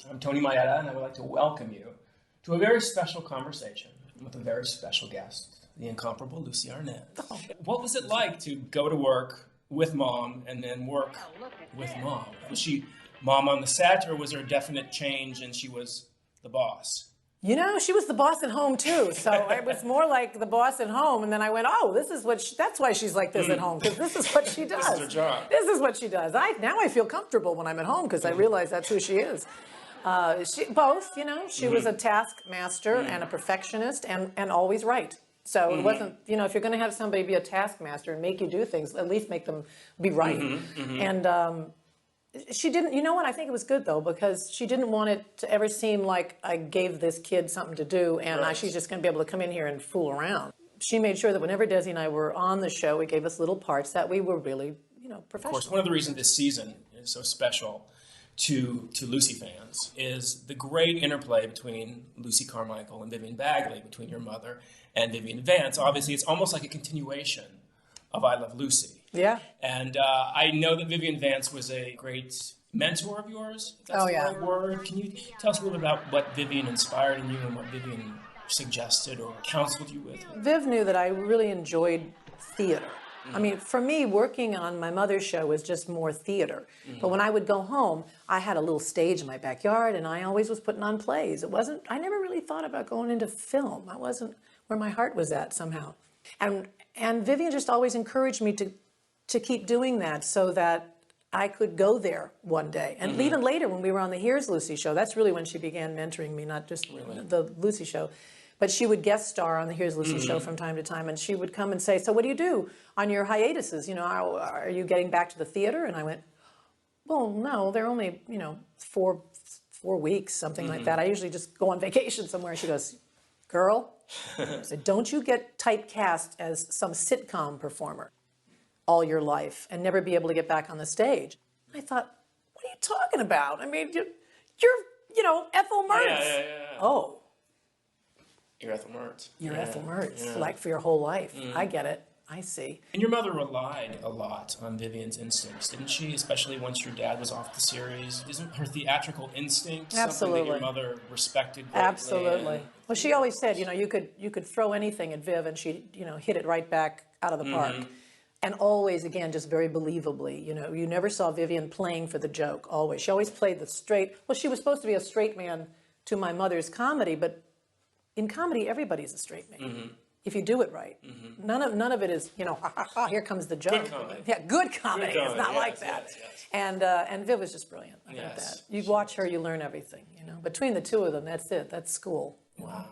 I'm Tony Maeda, and I would like to welcome you to a very special conversation with a very special guest, the incomparable Lucie Arnaz. Oh. What was it like to go to work with Mom and then work with Mom? Was she Mom on the set, or was there a definite change and she was the boss? You know, she was the boss at home too, so it was more like the boss at home, and then I went, oh, this is what, that's why she's like this at home, because this is what she does. This is her job. This is what she does. Now I feel comfortable when I'm at home, because I realize that's who she is. Both, you know, she was a taskmaster and a perfectionist and always right. So it wasn't, you know, if you're going to have somebody be a taskmaster and make you do things, at least make them be right. And she didn't, you know what, I think it was good though, because she didn't want it to ever seem like I gave this kid something to do and she's just going to be able to come in here and fool around. She made sure that whenever Desi and I were on the show, it gave us little parts that we were really, you know, professional. Of course, one of the reasons this season is so special to Lucie fans is the great interplay between Lucie Carmichael and Vivian Bagley, between your mother and Vivian Vance. Obviously, it's almost like a continuation of I Love Lucy. Yeah. And I know that Vivian Vance was a great mentor of yours. If that's the right word. Can you tell us a little bit about what Vivian inspired in you and what Vivian suggested or counseled you with? Viv knew that I really enjoyed theater. I mean, for me, working on my mother's show was just more theater. But when I would go home, I had a little stage in my backyard, and I always was putting on plays. It wasn't, I never really thought about going into film. I wasn't where my heart was at somehow. And Vivian just always encouraged me to keep doing that so that I could go there one day. And even later when we were on the Here's Lucy show, that's really when she began mentoring me, not just the Lucy show. But she would guest star on the Here's Lucy show from time to time, and she would come and say, so what do you do on your hiatuses? You know, are you getting back to the theater? And I went, well, no, they're only, you know, four weeks, something like that. I usually just go on vacation somewhere. She goes, girl, I said, don't you get typecast as some sitcom performer all your life and never be able to get back on the stage. I thought, what are you talking about? I mean, you're you know, Ethel Mertz. Yeah. Oh. You're Ethel Mertz. You're Ethel Mertz, like for your whole life. I get it. I see. And your mother relied a lot on Vivian's instincts, didn't she? Especially once your dad was off the series. Isn't her theatrical instinct something that your mother respected greatly? Absolutely. Well, she always said, you know, you could throw anything at Viv and she'd, you know, hit it right back out of the park. And always, again, just very believably, you know, you never saw Vivian playing for the joke, always. She always played the straight, well, she was supposed to be a straight man to my mother's comedy, but in comedy, everybody's a straight man. If you do it right. None of it is, you know, ha, ha, ha, here comes the joke. Good comedy. Yeah, good comedy. It's not like that. Yes. And Viv was just brilliant. I think that. You watch her, you learn everything, you know. Between the two of them, that's it. That's school. Wow.